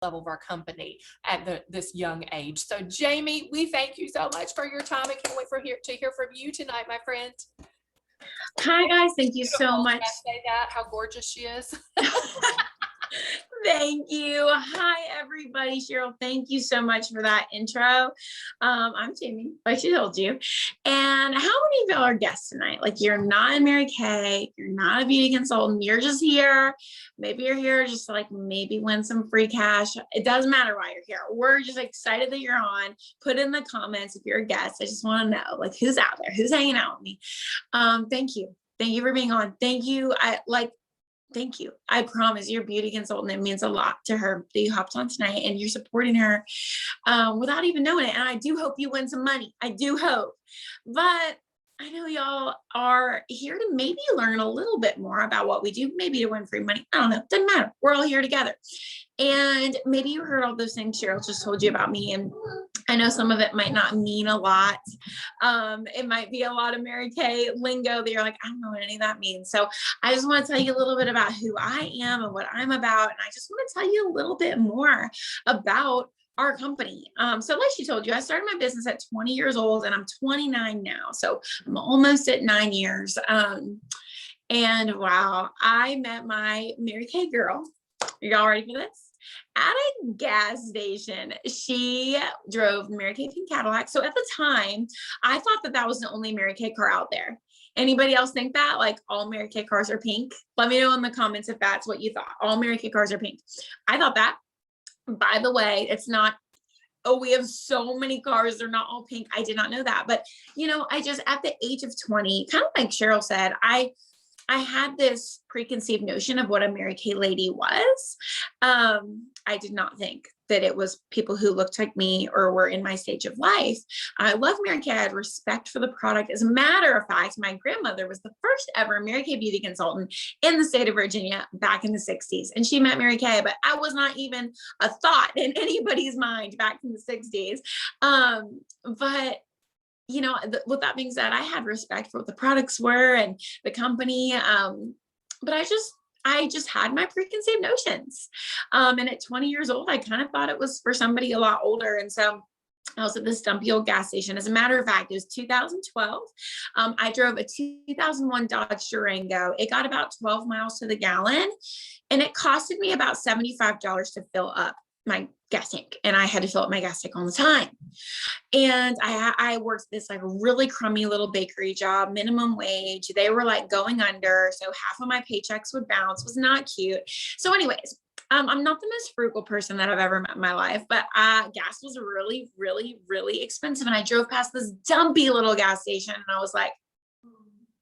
level of our company at this young age. So Jamie, we thank you so much for your time. I can't wait to hear from you tonight, my friend. Hi guys, thank you so Beautiful. much. Can I say that? How gorgeous she is. Thank you. Hi everybody. Cheryl, thank you so much for that intro. I'm Jamie, like she told you. And how many of y'all are guests tonight? Like, you're not in Mary Kay, you're not a beauty consultant, you're just here. Maybe you're here just to like maybe win some free cash. It doesn't matter why you're here. We're just excited that you're on. Put in the comments if you're a guest. I just want to know, like, who's out there, who's hanging out with me. Thank you. Thank you for being on. Thank you. Thank you. I promise, your beauty consultant, it means a lot to her that you hopped on tonight and you're supporting her without even knowing it. And I do hope you win some money. I do hope. But I know y'all are here to maybe learn a little bit more about what we do, maybe to win free money. I don't know. Doesn't matter. We're all here together. And maybe you heard all those things Cheryl just told you about me. And I know some of it might not mean a lot. It might be a lot of Mary Kay lingo that you're like, I don't know what any of that means. So I just want to tell you a little bit about who I am and what I'm about. And I just want to tell you a little bit more about our company. So like she told you, I started my business at 20 years old and I'm 29 now. So I'm almost at 9 years. And wow, I met my Mary Kay girl. Y'all ready for this? At a gas station. She drove Mary Kay pink Cadillac. So at the time, I thought that that was the only Mary Kay car out there. Anybody else think that? Like, all Mary Kay cars are pink? Let me know in the comments if that's what you thought. All Mary Kay cars are pink. I thought that. By the way, it's not, oh, we have so many cars, they're not all pink. I did not know that. But, you know, I just, at the age of 20, kind of like Cheryl said, I had this preconceived notion of what a Mary Kay lady was. I did not think that it was people who looked like me or were in my stage of life. I love Mary Kay. I had respect for the product. As a matter of fact, my grandmother was the first ever Mary Kay beauty consultant in the state of Virginia back in the 60s. And she met Mary Kay, but I was not even a thought in anybody's mind back in the 60s. But you know, with that being said, I had respect for what the products were and the company. But I just had my preconceived notions. And at 20 years old, I kind of thought it was for somebody a lot older. And so I was at this dumpy old gas station. As a matter of fact, it was 2012. I drove a 2001 Dodge Durango. It got about 12 miles to the gallon, and it costed me about $75 to fill up my gas tank, and I had to fill up my gas tank all the time. And I worked this like really crummy little bakery job, minimum wage. They were like going under, so half of my paychecks would bounce. It was not cute. So anyways, I'm not the most frugal person that I've ever met in my life, but gas was really, really, really expensive. And I drove past this dumpy little gas station, and I was like,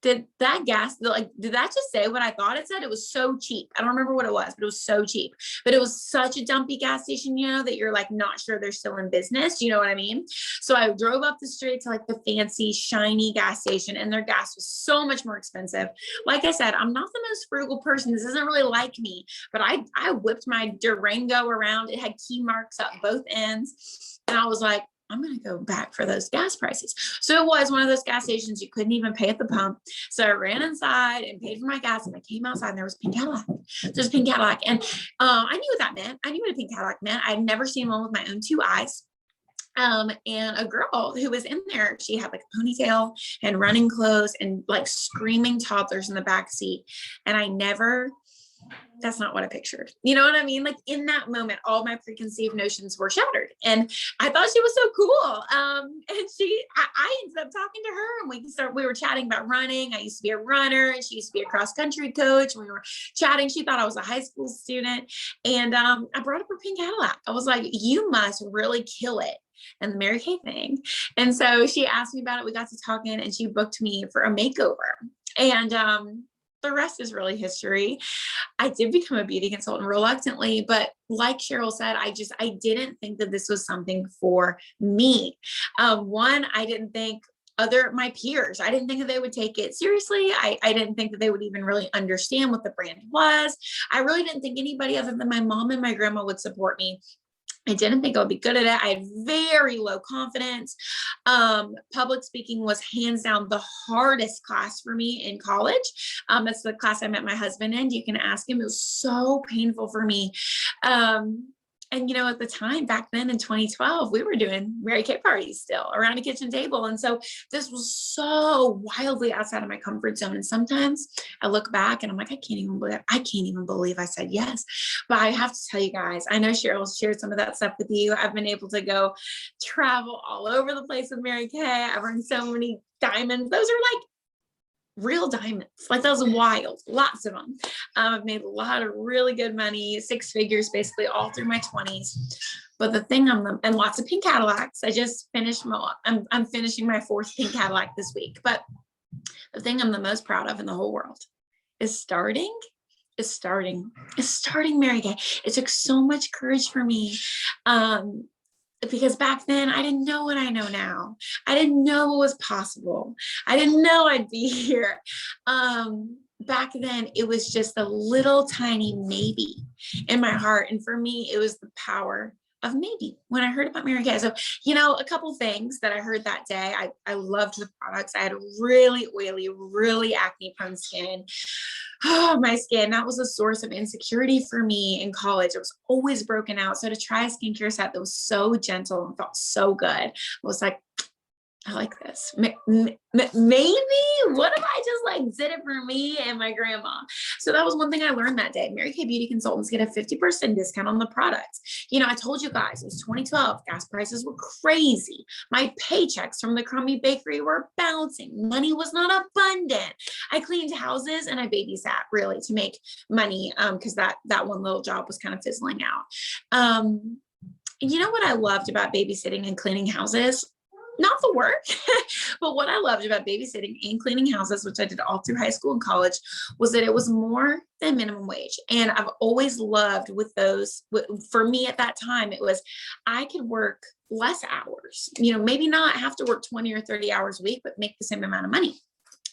did that just say what I thought it said? It was so cheap. I don't remember what it was, but it was so cheap. But it was such a dumpy gas station, you know, that you're like not sure they're still in business. You know what I mean? So I drove up the street to like the fancy, shiny gas station, and their gas was so much more expensive. Like I said, I'm not the most frugal person. This isn't really like me, but I whipped my Durango around. It had key marks up both ends. And I was like, I'm going to go back for those gas prices. So it was one of those gas stations you couldn't even pay at the pump. So I ran inside and paid for my gas, and I came outside and there was pink Cadillac. There's pink Cadillac. And I knew what that meant. I knew what a pink Cadillac meant. I'd never seen one with my own two eyes. And a girl who was in there, she had like a ponytail and running clothes and like screaming toddlers in the back seat. And that's not what I pictured. You know what I mean? Like, in that moment, all my preconceived notions were shattered, and I thought she was so cool. And I ended up talking to her, and we were chatting about running. I used to be a runner, and she used to be a cross country coach. We were chatting. She thought I was a high school student, and I brought up her pink Cadillac. I was like, you must really kill it and the Mary Kay thing. And so she asked me about it. We got to talking, and she booked me for a makeover. And the rest is really history. I did become a beauty consultant reluctantly, but like Cheryl said, I didn't think that this was something for me. One, I didn't think my peers, I didn't think that they would take it seriously. I didn't think that they would even really understand what the brand was. I really didn't think anybody other than my mom and my grandma would support me. I didn't think I would be good at it. I had very low confidence. Public speaking was hands down the hardest class for me in college. That's the class I met my husband in. You can ask him. It was so painful for me. And, you know, at the time back then in 2012, we were doing Mary Kay parties still around a kitchen table. And so this was so wildly outside of my comfort zone. And sometimes I look back and I'm like, I can't even believe I said yes. But I have to tell you guys, I know Cheryl shared some of that stuff with you. I've been able to go travel all over the place with Mary Kay. I've earned so many diamonds. Those are like real diamonds. Like those are wild, lots of them. I've made a lot of really good money, 6 figures, basically all through my 20s. But the thing and lots of pink Cadillacs. I just finished I'm finishing my 4th pink Cadillac this week. But the thing I'm the most proud of in the whole world is starting Mary Kay. It took so much courage for me. Because back then I didn't know what I know now. I didn't know what was possible. I didn't know I'd be here. Back then it was just a little tiny maybe in my heart. And for me, it was the power of maybe when I heard about Mary Kay. So, you know, a couple things that I heard that day. I loved the products. I had really oily, really acne prone skin. Oh, my skin, that was a source of insecurity for me in college. It was always broken out. So to try a skincare set that was so gentle and felt so good, I was like, I like this. Maybe what if I just like did it for me and my grandma? So that was one thing I learned that day. Mary Kay Beauty Consultants get a 50% discount on the products. You know, I told you guys it was 2012. Gas prices were crazy. My paychecks from the crummy bakery were bouncing. Money was not abundant. I cleaned houses and I babysat really to make money because that one little job was kind of fizzling out. You know what I loved about babysitting and cleaning houses? Not the work, but what I loved about babysitting and cleaning houses, which I did all through high school and college, was that it was more than minimum wage. And I've always loved with those, for me at that time, it was, I could work less hours, you know, maybe not have to work 20 or 30 hours a week, but make the same amount of money.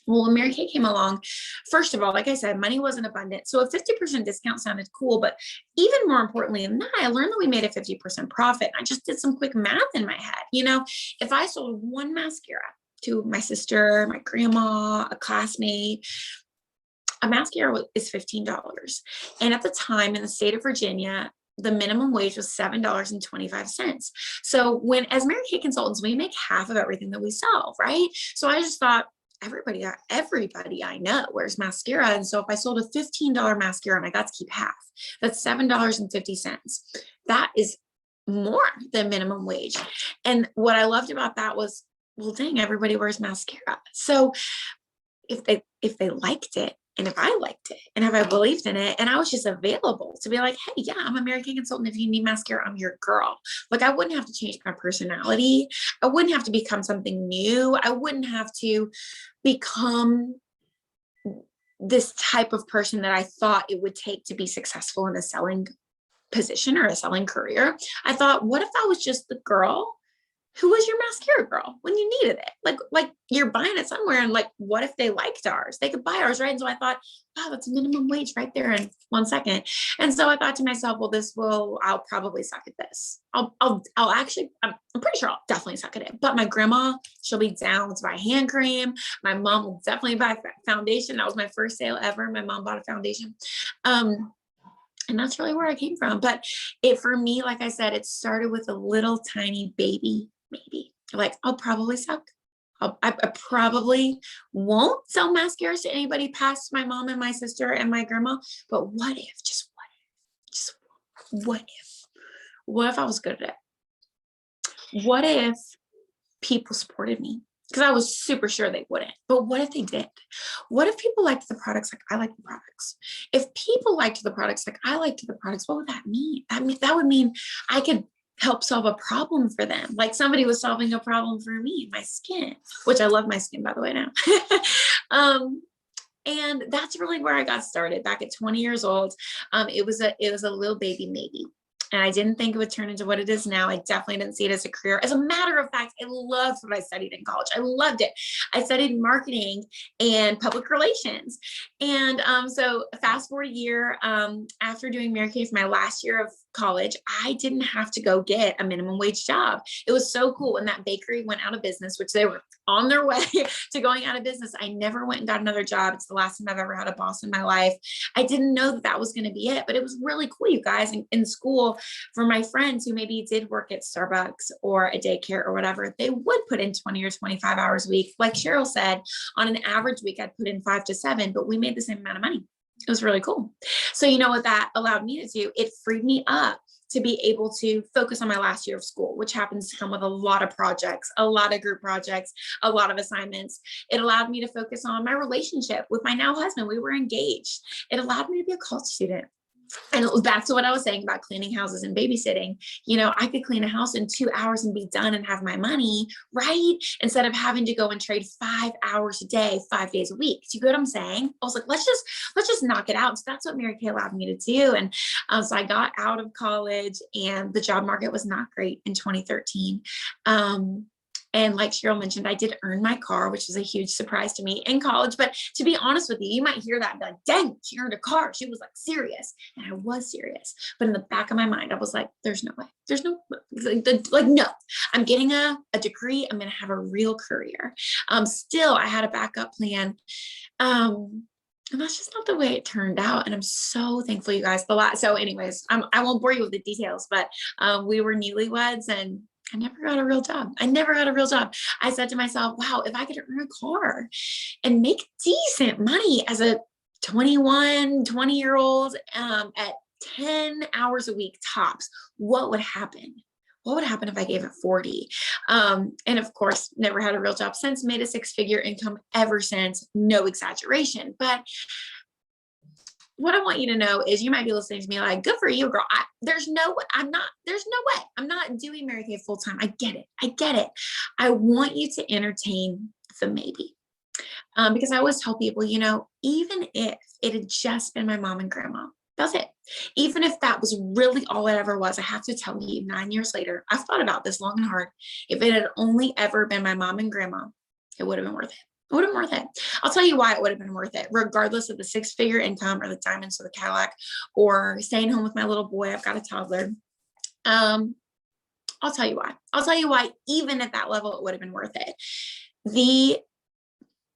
Well, when Mary Kay came along, first of all, like I said, money wasn't abundant. So a 50% discount sounded cool, but even more importantly than that, I learned that we made a 50% profit. I just did some quick math in my head. You know, if I sold one mascara to my sister, my grandma, a classmate, a mascara is $15. And at the time in the state of Virginia, the minimum wage was $7.25. So as Mary Kay consultants, we make half of everything that we sell, right? So I just thought, everybody I know wears mascara. And so if I sold a $15 mascara and I got to keep half, that's $7.50. That is more than minimum wage. And what I loved about that was, well, dang, everybody wears mascara. So if they liked it, and if I liked it, and if I believed in it, and I was just available to be like, hey, yeah, I'm a Mary Kay consultant. If you need mascara, I'm your girl. Like, I wouldn't have to change my personality. I wouldn't have to become something new. I wouldn't have to become this type of person that I thought it would take to be successful in a selling position or a selling career. I thought, what if I was just the girl who was your mascara girl when you needed it? Like you're buying it somewhere, and like, what if they liked ours? They could buy ours, right? And so I thought, wow, that's minimum wage right there in 1 second. And so I thought to myself, well, I'll probably suck at this. I'm pretty sure I'll definitely suck at it. But my grandma, she'll be down to buy hand cream. My mom will definitely buy foundation. That was my first sale ever. My mom bought a foundation. And that's really where I came from. But for me, like I said, it started with a little tiny baby, maybe. Like, I'll probably suck. I probably won't sell mascaras to anybody past my mom and my sister and my grandma. But what if, what if I was good at it? What if people supported me? Because I was super sure they wouldn't. But what if they did? What if people liked the products like I like the products? If people liked the products like I liked the products, what would that mean? That would mean I could help solve a problem for them. Like somebody was solving a problem for me, my skin, which I love my skin, by the way, now. And that's really where I got started back at 20 years old. It was a little baby maybe. And I didn't think it would turn into what it is now. I definitely didn't see it as a career. As a matter of fact, I loved what I studied in college. I loved it. I studied marketing and public relations. And so fast forward a year, after doing Mary Kay for my last year college, I didn't have to go get a minimum wage job. It was so cool. When that bakery went out of business, which they were on their way to going out of business, I never went and got another job. It's the last time I've ever had a boss in my life. I didn't know that that was going to be it, but it was really cool, you guys. In school, for my friends who maybe did work at Starbucks or a daycare or whatever, they would put in 20 or 25 hours a week. Like Cheryl said, on an average week, I'd put in 5 to 7, but we made the same amount of money. It was really cool. So you know what that allowed me to do? It freed me up to be able to focus on my last year of school, which happens to come with a lot of projects, a lot of group projects, a lot of assignments. It allowed me to focus on my relationship with my now husband. We were engaged. It allowed me to be a college student. And back to what I was saying about cleaning houses and babysitting, you know, I could clean a house in 2 hours and be done and have my money, right? Instead of having to go and trade 5 hours a day, 5 days a week. Do you get what I'm saying? I was like, let's just knock it out. So that's what Mary Kay allowed me to do. And so I got out of college, and the job market was not great in 2013. And like Cheryl mentioned, I did earn my car, which was a huge surprise to me in college. But to be honest with you, you might hear that and be like, dang, she earned a car. She was like serious. And I was serious. But in the back of my mind, I was like, there's no way. There's no, like, no, I'm getting a degree. I'm going to have a real career. Still, I had a backup plan. And that's just not the way it turned out. And I'm so thankful, you guys. So anyways, I won't bore you with the details, but we were newlyweds, and I never got a real job. I said to myself, wow, if I could earn a car and make decent money as a 20-year-old at 10 hours a week tops, what would happen? What would happen if I gave it 40? And of course, never had a real job since, made a 6-figure income ever since, no exaggeration. But what I want you to know is, you might be listening to me like, good for you, girl. There's no way. I'm not doing Mary Kay full time. I get it. I want you to entertain the maybe. Because I always tell people, you know, even if it had just been my mom and grandma, that's it. Even if that was really all it ever was, I have to tell you, 9 years later, I've thought about this long and hard. If it had only ever been my mom and grandma, it would have been worth it. It would have been worth it. I'll tell you why it would have been worth it, regardless of the 6-figure income or the diamonds or the Cadillac or staying home with my little boy. I've got a toddler. I'll tell you why. Even at that level, it would have been worth it.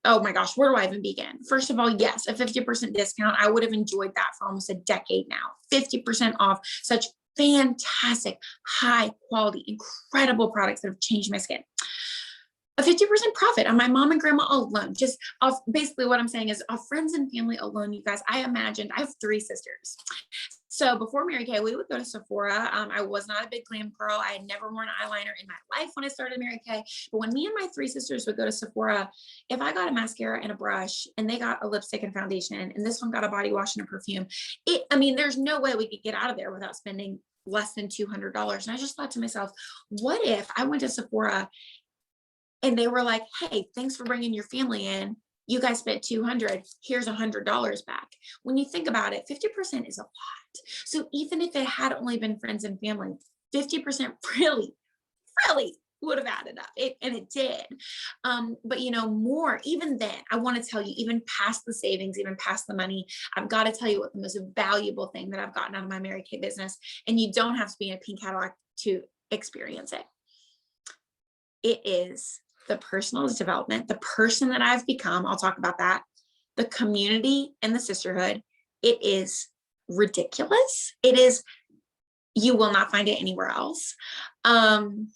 Oh my gosh, where do I even begin? First of all, yes, a 50% discount. I would have enjoyed that for almost a decade now. 50% off such fantastic, high quality, incredible products that have changed my skin. A 50% profit on my mom and grandma alone. Just off, basically what I'm saying is, off friends and family alone, you guys. I have 3 sisters. So before Mary Kay, we would go to Sephora. I was not a big glam girl. I had never worn eyeliner in my life when I started Mary Kay. But when me and my 3 sisters would go to Sephora, if I got a mascara and a brush, and they got a lipstick and foundation, and this one got a body wash and a perfume, there's no way we could get out of there without spending less than $200. And I just thought to myself, what if I went to Sephora and they were like, hey, thanks for bringing your family in. You guys spent $200. Here's $100 back. When you think about it, 50% is a lot. So even if it had only been friends and family, 50% really would have added up. And it did. But more, even then, I want to tell you, even past the savings, even past the money, I've got to tell you what the most valuable thing that I've gotten out of my Mary Kay business. And you don't have to be in a pink Cadillac to experience it. It is the personal development, the person that I've become. I'll talk about that. The community and the sisterhood. It is ridiculous. You will not find it anywhere else. And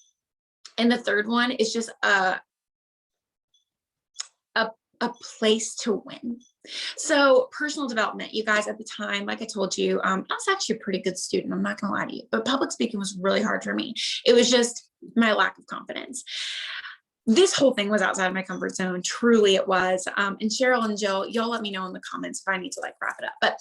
the third one is just a place to win. So personal development, you guys, at the time, like I told you, I was actually a pretty good student. I'm not gonna lie to you, but public speaking was really hard for me. It was just my lack of confidence. This whole thing was outside of my comfort zone. Truly it was. And Cheryl and Jill, y'all let me know in the comments if I need to wrap it up. But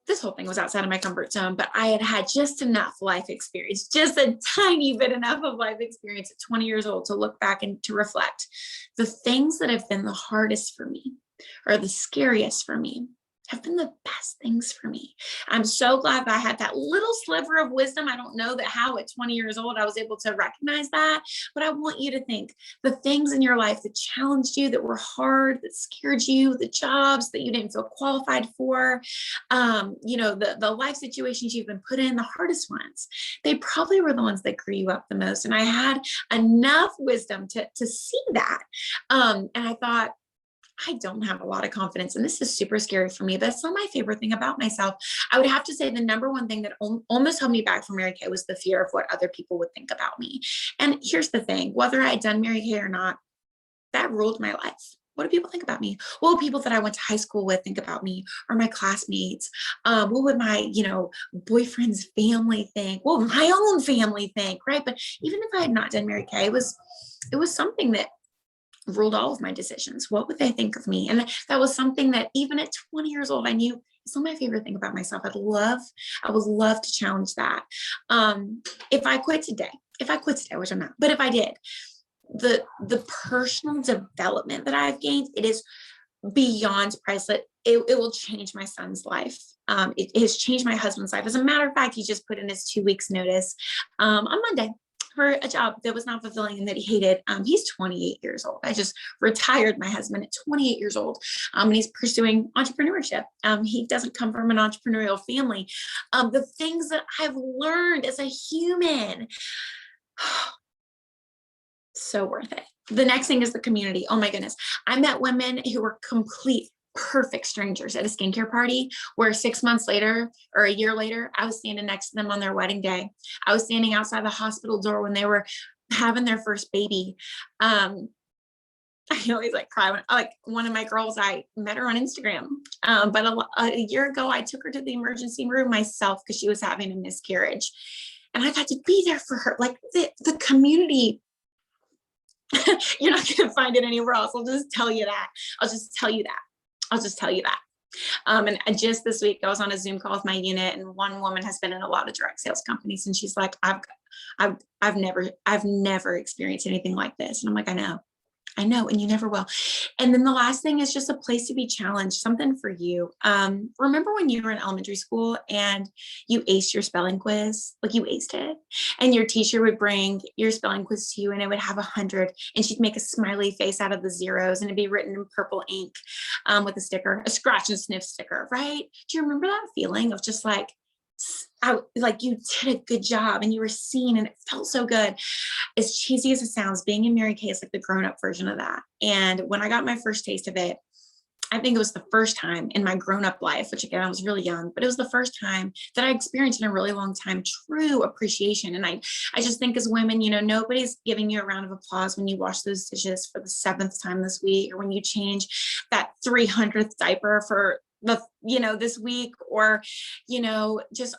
this whole thing was outside of my comfort zone, but I had had just enough life experience, just a tiny bit enough of life experience at 20 years old to look back and to reflect. The things that have been the hardest for me, or the scariest for me, have been the best things for me. I'm so glad that I had that little sliver of wisdom. I don't know that how at 20 years old I was able to recognize that, but I want you to think the things in your life that challenged you, that were hard, that scared you, the jobs that you didn't feel qualified for, the life situations you've been put in, the hardest ones, they probably were the ones that grew you up the most. And I had enough wisdom to see that. And I thought, I don't have a lot of confidence, and this is super scary for me. That's not my favorite thing about myself. I would have to say the number one thing that almost held me back from Mary Kay was the fear of what other people would think about me. And here's the thing, whether I had done Mary Kay or not, that ruled my life. What do people think about me? What will people that I went to high school with think about me, or my classmates? What would my, boyfriend's family think? What would my own family think, right? But even if I had not done Mary Kay, it was something that ruled all of my decisions. What would they think of me? And that was something that even at 20 years old, I knew it's not my favorite thing about myself. I would love to challenge that. If I quit today, which I'm not, but if I did, the personal development that I've gained, it is beyond priceless. It will change my son's life. It has changed my husband's life. As a matter of fact, he just put in his 2 weeks notice on Monday for a job that was not fulfilling and that he hated. He's 28 years old. I just retired my husband at 28 years old, and he's pursuing entrepreneurship. He doesn't come from an entrepreneurial family. The things that I've learned as a human, so worth it. The next thing is the community. Oh my goodness. I met women who were complete perfect strangers at a skincare party, where 6 months later or a year later, I was standing next to them on their wedding day. I was standing outside the hospital door when they were having their first baby. I always cry when, one of my girls, I met her on Instagram, but a year ago, I took her to the emergency room myself because she was having a miscarriage, and I got to be there for her. The community, you're not going to find it anywhere else. I'll just tell you that. And just this week, I was on a Zoom call with my unit, and one woman has been in a lot of direct sales companies, and she's like, I've never experienced anything like this. And I'm like, I know, and you never will. And then the last thing is just a place to be challenged, something for you. Remember when you were in elementary school and you aced your spelling quiz? You aced it, and your teacher would bring your spelling quiz to you, and it would have 100, and she'd make a smiley face out of the zeros, and it'd be written in purple ink with a sticker, a scratch and sniff sticker, right? Do you remember that feeling of just you did a good job and you were seen and it felt so good? As cheesy as it sounds, being in Mary Kay is the grown-up version of that. And when I got my first taste of it, I think it was the first time in my grown-up life, which again, I was really young, but it was the first time that I experienced in a really long time true appreciation. And I just think as women, nobody's giving you a round of applause when you wash those dishes for the 7th time this week, or when you change that 300th diaper for this week, or just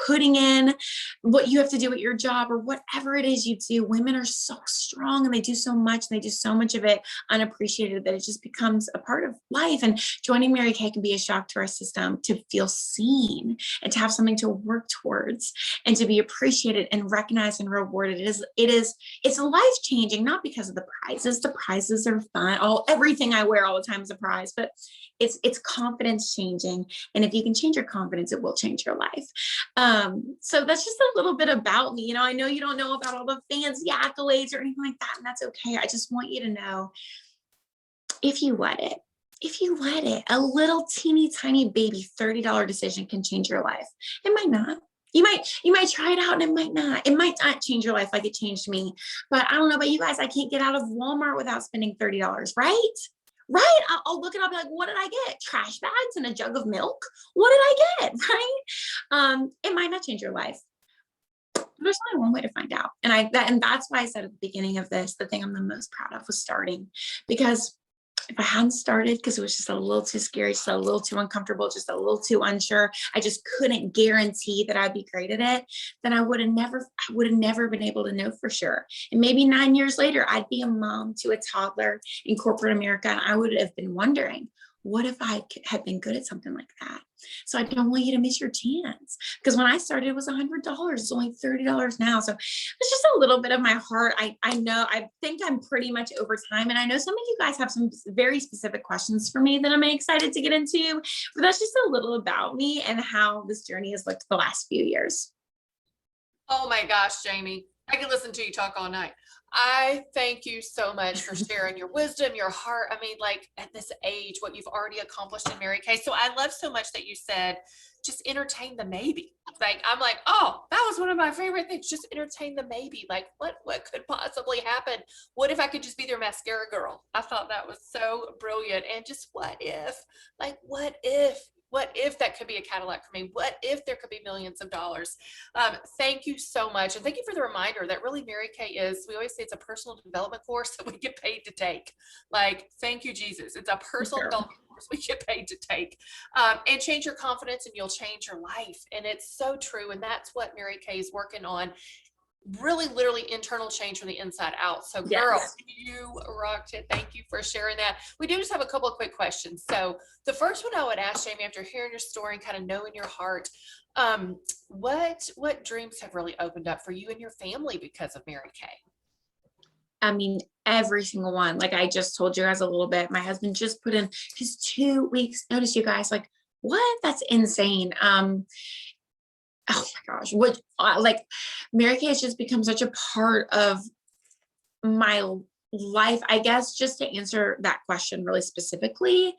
putting in what you have to do at your job, or whatever it is you do. Women are so strong, and they do so much, and they do so much of it unappreciated that it just becomes a part of life. And joining Mary Kay can be a shock to our system, to feel seen and to have something to work towards and to be appreciated and recognized and rewarded. It's life-changing, not because of the prizes. The prizes are fun. Everything I wear all the time is a prize, but it's confidence changing. And if you can change your confidence, it will change your life. So that's just a little bit about me. I know you don't know about all the fancy accolades or anything like that, and that's okay. I just want you to know, if you let it, a little teeny tiny baby $30 decision can change your life. It might not. You might try it out and it might not change your life like it changed me. But I don't know about you guys, I can't get out of Walmart without spending $30, right? Right. I'll look and I'll be like, what did I get? Trash bags and a jug of milk? What did I get? Right. It might not change your life. There's only one way to find out. And that's why I said at the beginning of this, the thing I'm the most proud of was starting. Because if I hadn't started, because it was just a little too scary, just a little too uncomfortable, just a little too unsure, I just couldn't guarantee that I'd be great at it, then I would have never been able to know for sure. And maybe 9 years later, I'd be a mom to a toddler in corporate America, and I would have been wondering, what if I had been good at something like that? So I don't want you to miss your chance. Because when I started, it was $100. It's only $30 now. So it's just a little bit of my heart. I know, I think I'm pretty much over time. And I know some of you guys have some very specific questions for me that I'm excited to get into. But that's just a little about me and how this journey has looked the last few years. Oh my gosh, Jamie, I could listen to you talk all night. I thank you so much for sharing your wisdom, your heart. I mean, like at this age, what you've already accomplished in Mary Kay. So I love so much that you said, just entertain the maybe. Like, I'm like, oh, that was one of my favorite things. Just entertain the maybe. Like, what could possibly happen? What if I could just be their mascara girl? I thought that was so brilliant. And just what if, like, what if that could be a Cadillac for me? What if there could be millions of dollars? Thank you so much. And thank you for the reminder that really Mary Kay is, we always say it's a personal development course that we get paid to take. Like, thank you, Jesus. It's a personal development course we get paid to take. And change your confidence and you'll change your life. And it's so true. And that's what Mary Kay is working on. Really literally internal change from the inside out. So girl, Yes. you rocked it. Thank you for sharing that. We do just have a couple of quick questions. So the first one I would ask, Jamie, after hearing your story and kind of knowing your heart, what dreams have really opened up for you and your family because of Mary Kay? I mean, every single one. Like I just told you guys a little bit, my husband just put in his 2 weeks notice, you guys. Like, what? That's insane. Oh my gosh, what, like Mary Kay has just become such a part of my life. I guess just to answer that question really specifically,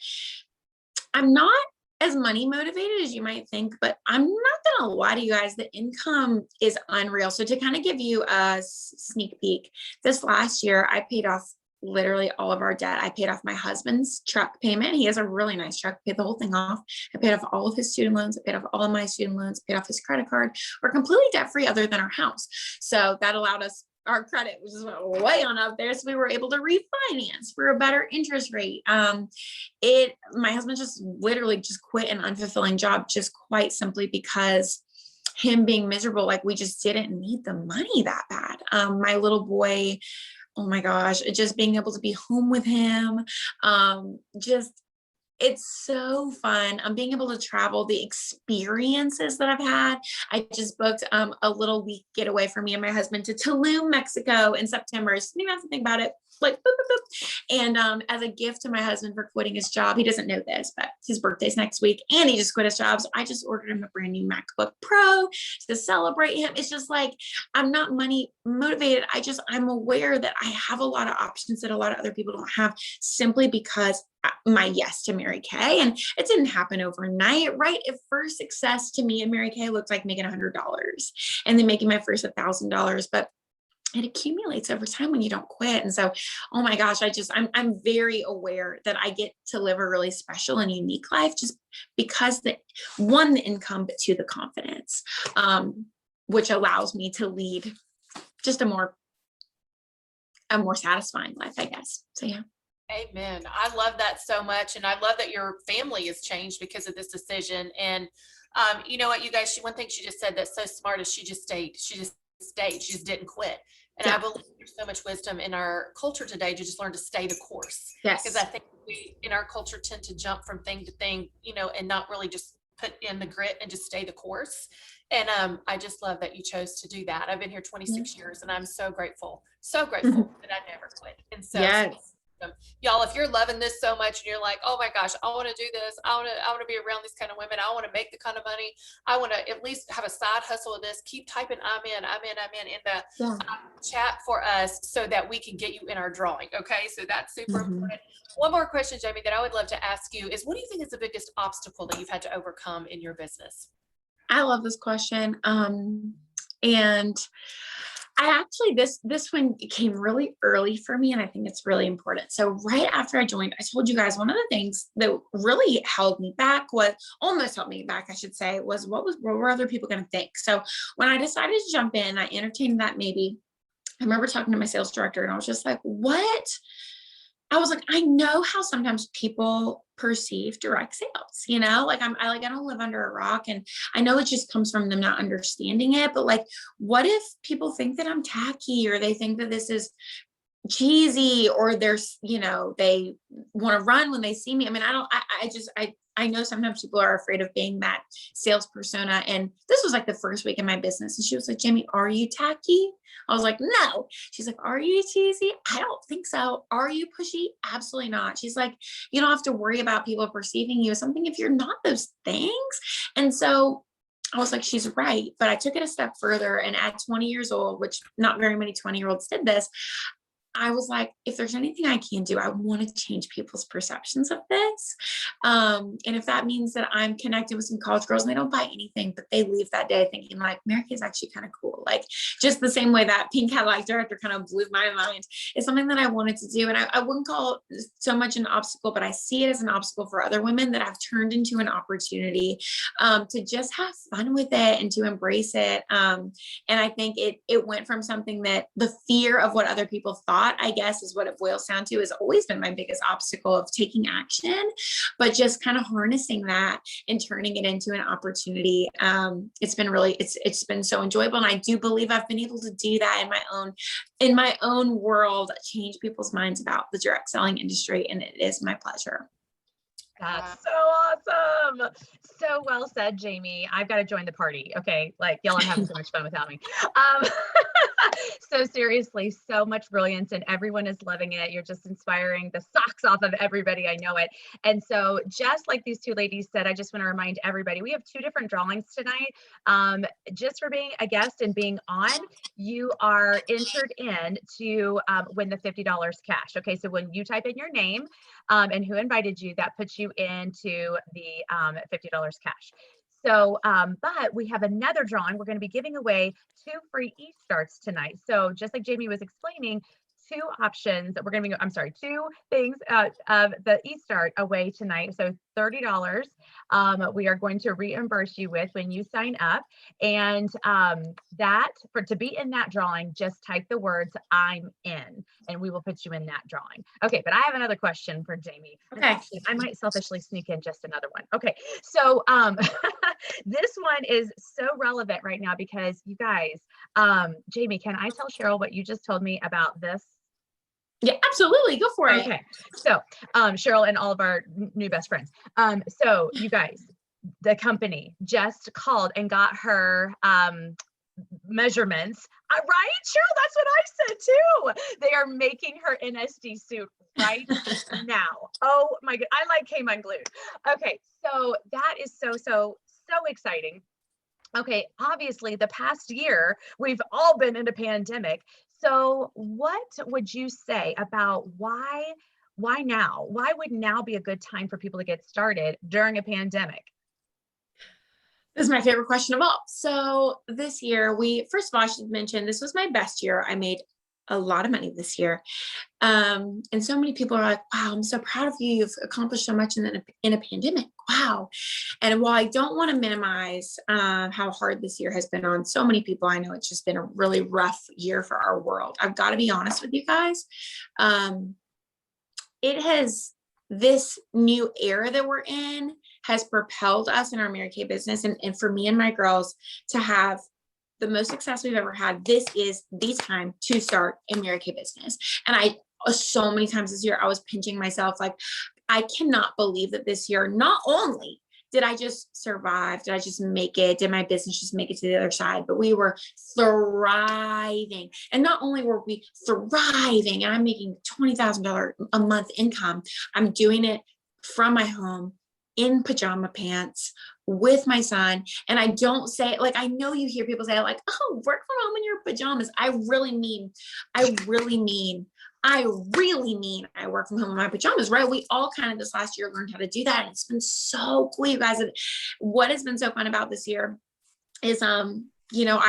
I'm not as money motivated as you might think, but I'm not gonna lie to you guys, the income is unreal. So to kind of give you a sneak peek, this last year I paid off literally all of our debt. I paid off my husband's truck payment. He has a really nice truck, paid the whole thing off. I paid off all of his student loans. I paid off all of my student loans, paid off his credit card. We're completely debt free other than our house. So that allowed us, our credit was just went way on up there. So we were able to refinance for a better interest rate. My husband just literally just quit an unfulfilling job just quite simply because him being miserable, like we just didn't need the money that bad. My little boy, oh my gosh, just being able to be home with him, just it's so fun. I'm being able to travel, the experiences that I've had. I just booked a little week getaway for me and my husband to Tulum, Mexico in September. So you don't have to think about it. Like, boop, boop, boop. And as a gift to my husband for quitting his job, he doesn't know this, but his birthday's next week and he just quit his job. So I just ordered him a brand new MacBook Pro to celebrate him. It's just like, I'm not money motivated. I'm aware that I have a lot of options that a lot of other people don't have simply because my yes to Mary Kay. And it didn't happen overnight, right? At first, success to me and Mary Kay looked like making $100 and then making my first $1,000. But it accumulates over time when you don't quit. And so, oh my gosh, I'm very aware that I get to live a really special and unique life just because the income, but two, the confidence, which allows me to lead just a more satisfying life, I guess. So, yeah. Amen. I love that so much. And I love that your family has changed because of this decision. And you know what, you guys, one thing she just said that's so smart is she just stayed. She just didn't quit. And Yeah. I believe there's so much wisdom in our culture today to just learn to stay the course. Yes. Because I think we in our culture tend to jump from thing to thing, and not really just put in the grit and just stay the course. And I just love that you chose to do that. I've been here 26 years and I'm so grateful that I never quit. And so Yes. y'all, if you're loving this so much and you're like, oh my gosh, I want to do this. I want to be around these kind of women. I want to make the kind of money. I want to at least have a side hustle of this. Keep typing I'm in the chat for us so that we can get you in our drawing. Okay. So that's super important. One more question, Jamie, that I would love to ask you is what do you think is the biggest obstacle that you've had to overcome in your business? I love this question. And I actually, this one came really early for me, and I think it's really important. So right after I joined, I told you guys one of the things that really held me back almost held me back, I should say, was what were other people going to think? So when I decided to jump in, I entertained that maybe. I remember talking to my sales director and I was just like, what? I was like, I know how sometimes people perceive direct sales, like I don't live under a rock, and I know it just comes from them not understanding it, but like, what if people think that I'm tacky or they think that this is cheesy, or they want to run when they see me. I mean, I know sometimes people are afraid of being that sales persona. And this was like the first week in my business. And she was like, Jamie, are you tacky? I was like, no. She's like, are you cheesy? I don't think so. Are you pushy? Absolutely not. She's like, you don't have to worry about people perceiving you as something if you're not those things. And so I was like, she's right. But I took it a step further, and at 20 years old, which not very many 20-year-olds did this, I was like, if there's anything I can do, I want to change people's perceptions of this. And if that means that I'm connected with some college girls and they don't buy anything, but they leave that day thinking like, Mary Kay is actually kind of cool. Like just the same way that Pink Cadillac director kind of blew my mind. It's something that I wanted to do. And I wouldn't call it so much an obstacle, but I see it as an obstacle for other women that I've turned into an opportunity to just have fun with it and to embrace it. And I think it went from something that the fear of what other people thought, I guess, is what it boils down to, has always been my biggest obstacle of taking action, but just kind of harnessing that and turning it into an opportunity. It's been so enjoyable. And I do believe I've been able to do that in my own world, change people's minds about the direct selling industry. And it is my pleasure. That's so awesome. So well said, Jamie. I've got to join the party. Okay. Like y'all are having so much fun without me. So seriously, so much brilliance and everyone is loving it. You're just inspiring the socks off of everybody. I know it. And so just like these two ladies said, I just want to remind everybody, we have 2 different drawings tonight. Just for being a guest and being on, you are entered in to win the $50 cash. Okay. So when you type in your name and who invited you, that puts you into the $50 cash. So, but we have another drawing. We're going to be giving away 2 free e-starts tonight. So just like Jamie was explaining, 2 options that we're going to be, 2 things of the e-start away tonight. So $30 we are going to reimburse you with when you sign up. And to be in that drawing, just type the words "I'm in" and we will put you in that drawing. Okay, but I have another question for Jamie. Okay. I might selfishly sneak in just another one. Okay, so this one is so relevant right now because you guys, Jamie, can I tell Cheryl what you just told me about this? Yeah, absolutely. Go for it. Okay. So, Cheryl and all of our new best friends. So you guys, the company just called and got her, measurements. Right, Cheryl? That's what I said too. They are making her NSD suit right now. Oh my God. I came unglued. Okay. So that is so exciting. Okay. Obviously the past year, we've all been in a pandemic. So what would you say about why now? Why would now be a good time for people to get started during a pandemic? This is my favorite question of all. So this year, first of all, I should mention, this was my best year. I made a lot of money this year. And so many people are like, wow, I'm so proud of you. You've accomplished so much in a pandemic. Wow. And while I don't want to minimize how hard this year has been on so many people, I know it's just been a really rough year for our world. I've got to be honest with you guys. This new era that we're in has propelled us in our Mary Kay business and for me and my girls to have the most success we've ever had. This is the time to start a Mary Kay business. And so many times this year, I was pinching myself like, I cannot believe that this year, not only did I just survive, did I just make it, did my business just make it to the other side, but we were thriving. And not only were we thriving, and I'm making $20,000 a month income, I'm doing it from my home in pajama pants with my son. And I don't say, like, I know you hear people say like, oh, work from home in your pajamas. I really mean I work from home in my pajamas, right? We all kind of this last year learned how to do that. And it's been so cool, you guys. What has been so fun about this year is, you know,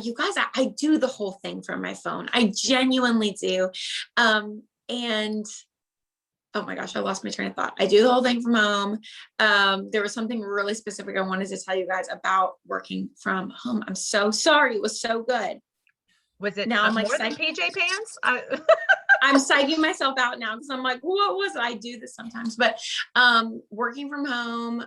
you guys, I do the whole thing from my phone. I genuinely do. And oh my gosh, I lost my train of thought. I do the whole thing from home. There was something really specific I wanted to tell you guys about working from home. I'm so sorry. It was so good. Was it now I'm like more than PJ pants? I'm psyching myself out now because I'm like, what was it? I do this sometimes, but working from home,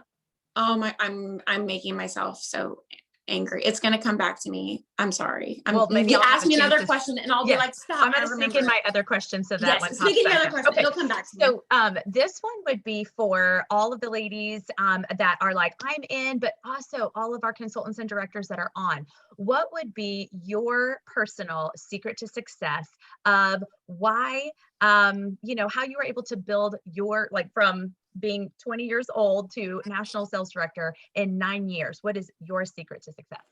I'm making myself so angry. It's going to come back to me. I'm sorry. Well, maybe I'll have ask a me chance another to- question and I'll Yeah. be like, stop. I'm going I to sneak remember in my it. other question so that Yes, one sneak pops in your back other up. question. Okay. It'll come back to me. So this one would be for all of the ladies that are like, I'm in, but also all of our consultants and directors that are on. What would be your personal secret to success of why, you know, how you were able to build your, like from being 20 years old to national sales director in 9 years? What is your secret to success?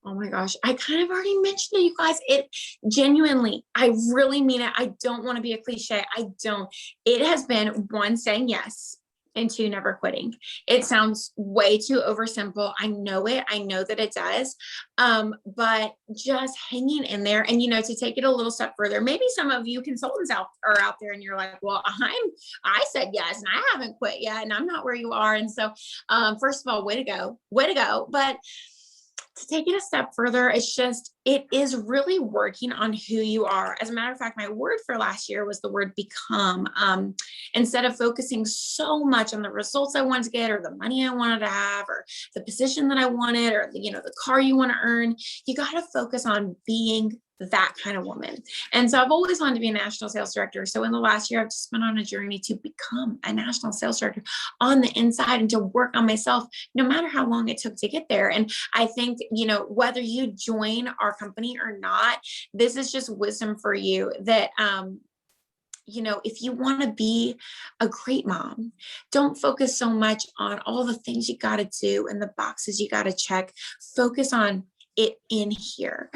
Oh my gosh, I kind of already mentioned it, you guys. It genuinely, I really mean it. I don't want to be a cliche. I don't. It has been one, saying yes, and two, never quitting. It sounds way too oversimple. I know it. I know that it does. But just hanging in there, and to take it a little step further, maybe some of you consultants are out there and you're like, well, I said yes and I haven't quit yet and I'm not where you are. And so first of all, way to go. But to take it a step further, it is really working on who you are. As a matter of fact, my word for last year was the word become. Instead of focusing so much on the results I wanted to get, or the money I wanted to have, or the position that I wanted, or the car you want to earn, you got to focus on being that kind of woman. And so I've always wanted to be a national sales director. So in the last year, I've just been on a journey to become a national sales director on the inside and to work on myself, no matter how long it took to get there. And I think, whether you join our company or not, this is just wisdom for you that, if you want to be a great mom, don't focus so much on all the things you got to do and the boxes you got to check. Focus on it in here.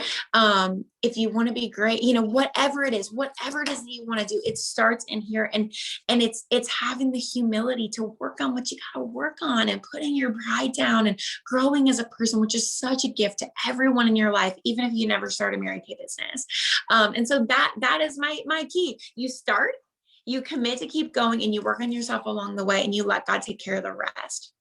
If you want to be great, whatever it is that you want to do, it starts in here. And it's having the humility to work on what you got to work on, and putting your pride down and growing as a person, which is such a gift to everyone in your life, even if you never start a Mary Kay business. And so that is my key. You start, you commit to keep going, and you work on yourself along the way, and you let God take care of the rest.